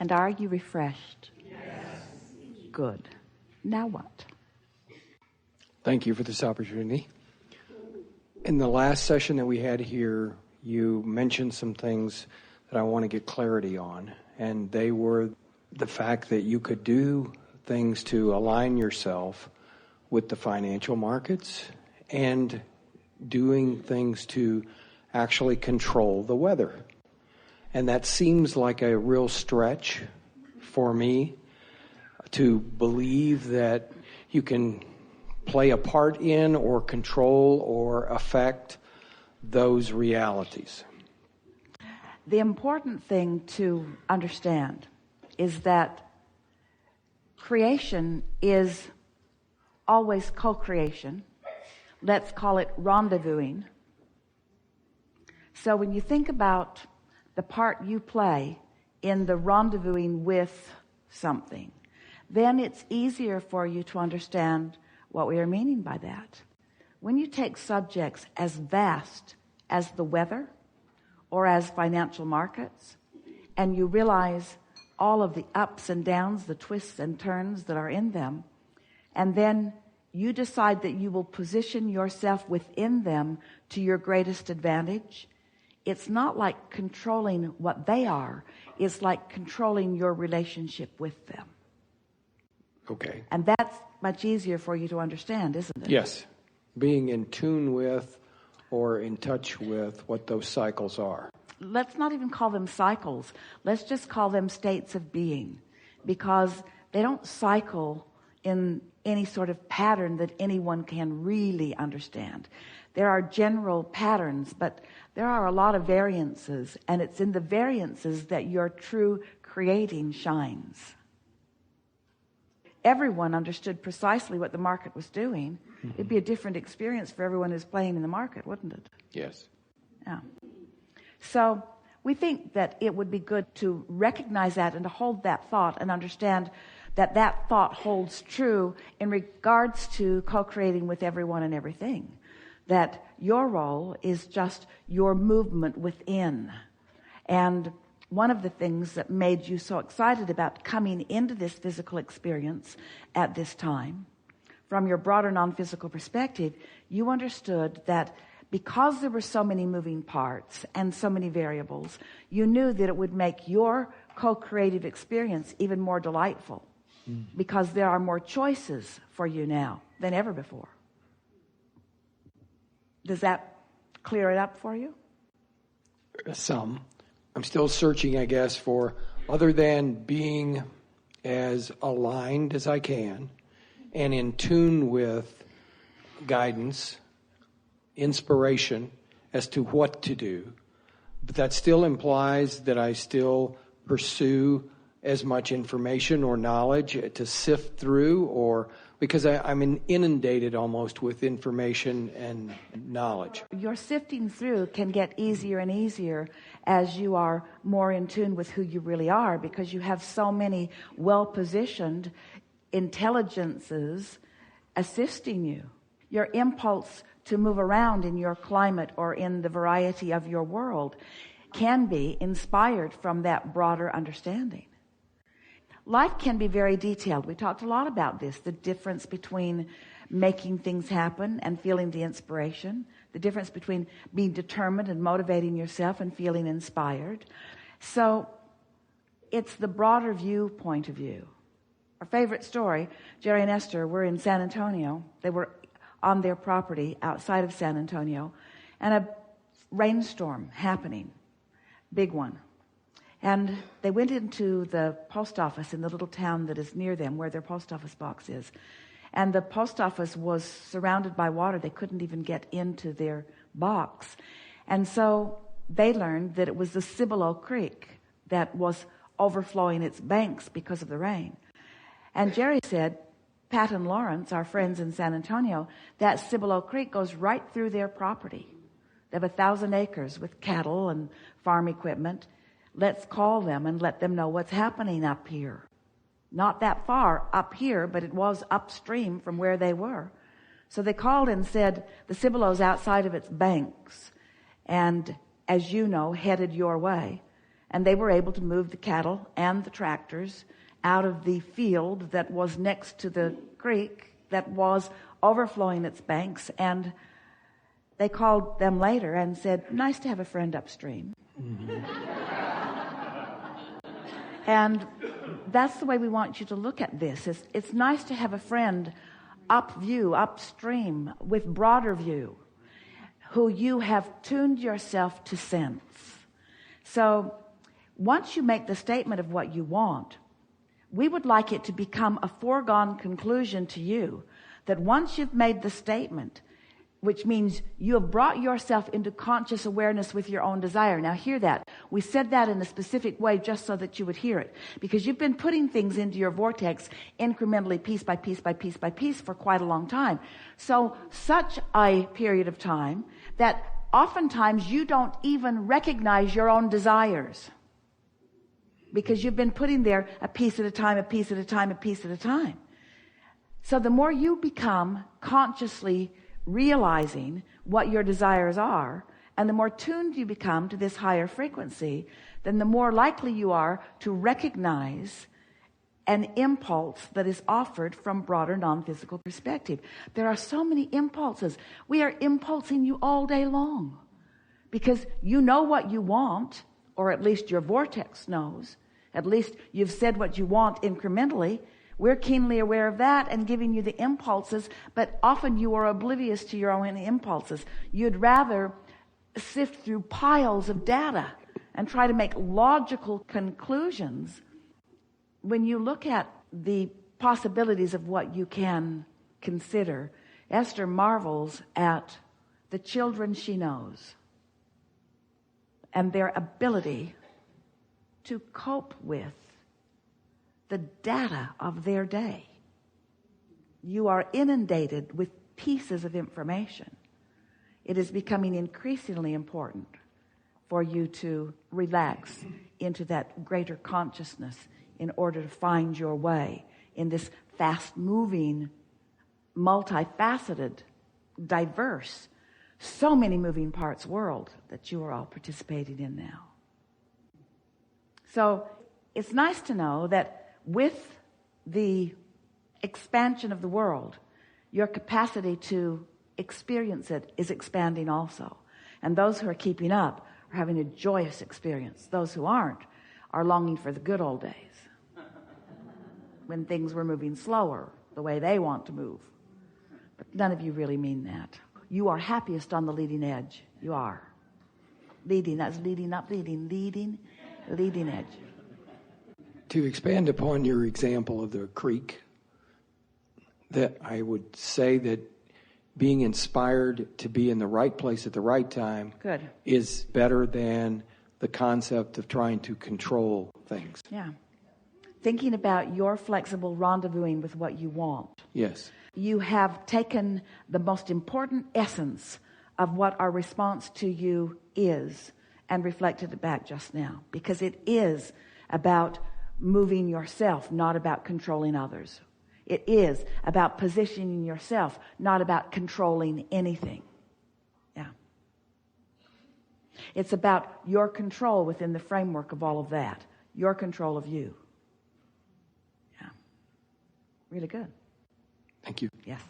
And are you refreshed? Yes. Good. Now what? Thank you for this opportunity. In the last session that we had here, you mentioned some things that I want to get clarity on, and they were the fact that you could do things to align yourself with the financial markets and doing things to actually control the weather. And that seems like a real stretch for me to believe that you can play a part in or control or affect those realities. The important thing to understand is that creation is always co-creation. Let's call it rendezvousing. So when you think about the part you play in the rendezvousing with something, then it's easier for you to understand what we are meaning by that. When you take subjects as vast as the weather or as financial markets, and you realize all of the ups and downs, the twists and turns that are in them, and then you decide that you will position yourself within them to your greatest advantage, it's not like controlling what they are. It's like controlling your relationship with them. Okay. And that's much easier for you to understand, isn't it? Yes. Being in tune with or in touch with what those cycles are. Let's not even call them cycles. Let's just call them states of being, because they don't cycle in any sort of pattern that anyone can really understand. There are general patterns, but there are a lot of variances, and it's in the variances that your true creating shines. Everyone understood precisely what the market was doing. Mm-hmm. It'd be a different experience for everyone who's playing in the market, wouldn't it? Yes. Yeah. So we think that it would be good to recognize that and to hold that thought and understand that that thought holds true in regards to co-creating with everyone and everything. That your role is just your movement within. And one of the things that made you so excited about coming into this physical experience at this time, from your broader non-physical perspective, you understood that because there were so many moving parts and so many variables, you knew that it would make your co-creative experience even more delightful, because there are more choices for you now than ever before. Does that clear it up for you? Some. I'm still searching, I guess, for, other than being as aligned as I can and in tune with guidance, inspiration as to what to do. But that still implies that I still pursue as much information or knowledge to sift through, or because I'm inundated almost with information and knowledge. Your sifting through can get easier and easier as you are more in tune with who you really are, because you have so many well-positioned intelligences assisting you. Your impulse to move around in your climate or in the variety of your world can be inspired from that broader understanding. Life can be very detailed. We talked a lot about this, the difference between making things happen and feeling the inspiration, the difference between being determined and motivating yourself and feeling inspired. So it's the broader point of view. Our favorite story, Jerry and Esther were in San Antonio. They were on their property outside of San Antonio, and a rainstorm happening, big one. And they went into the post office in the little town that is near them, where their post office box is. And the post office was surrounded by water. They couldn't even get into their box. And so they learned that it was the Cibolo Creek that was overflowing its banks because of the rain. And Jerry said, Pat and Lawrence, our friends in San Antonio, that Cibolo Creek goes right through their property. They have 1,000 acres with cattle and farm equipment. Let's call them and let them know what's happening up here. Not that far up here, but it was upstream from where they were. So they called and said, the Cibolo's outside of its banks, and as you know, headed your way. And they were able to move the cattle and the tractors out of the field that was next to the creek that was overflowing its banks. And they called them later and said, nice to have a friend upstream. Mm-hmm. And that's the way we want you to look at this. It's nice to have a friend upstream, with broader view, who you have tuned yourself to sense. So once you make the statement of what you want, we would like it to become a foregone conclusion to you that once you've made the statement, which means you have brought yourself into conscious awareness with your own desire. Now hear that. We said that in a specific way just so that you would hear it, because you've been putting things into your vortex incrementally, piece by piece by piece by piece, for quite a long time. So such a period of time that oftentimes you don't even recognize your own desires, because you've been putting there a piece at a time, a piece at a time, a piece at a time. So the more you become consciously realizing what your desires are, and the more tuned you become to this higher frequency, then the more likely you are to recognize an impulse that is offered from broader non-physical perspective. There are so many impulses. We are impulsing you all day long because you know what you want, or at least your vortex knows. At least you've said what you want incrementally. We're keenly aware of that and giving you the impulses, but often you are oblivious to your own impulses. You'd rather sift through piles of data and try to make logical conclusions. When you look at the possibilities of what you can consider, Esther marvels at the children she knows and their ability to cope with the data of their day. You are inundated with pieces of information. It is becoming increasingly important for you to relax into that greater consciousness in order to find your way in this fast-moving, multifaceted, diverse, so many moving parts world that you are all participating in now. So it's nice to know that with the expansion of the world, your capacity to experience it is expanding also. And those who are keeping up are having a joyous experience. Those who aren't are longing for the good old days when things were moving slower the way they want to move. But none of you really mean that. You are happiest on the leading edge. You are. Leading, that's leading up, leading edge. To expand upon your example of the creek, that I would say that being inspired to be in the right place at the right time is better than the concept of trying to control things. Yeah. Thinking about your flexible rendezvousing with what you want. Yes. You have taken the most important essence of what our response to you is and reflected it back just now, because it is about moving yourself, not about controlling others. It is about positioning yourself, not about controlling anything. Yeah. It's about your control within the framework of all of that. Your control of you. Yeah. Really good. Thank you. Yes.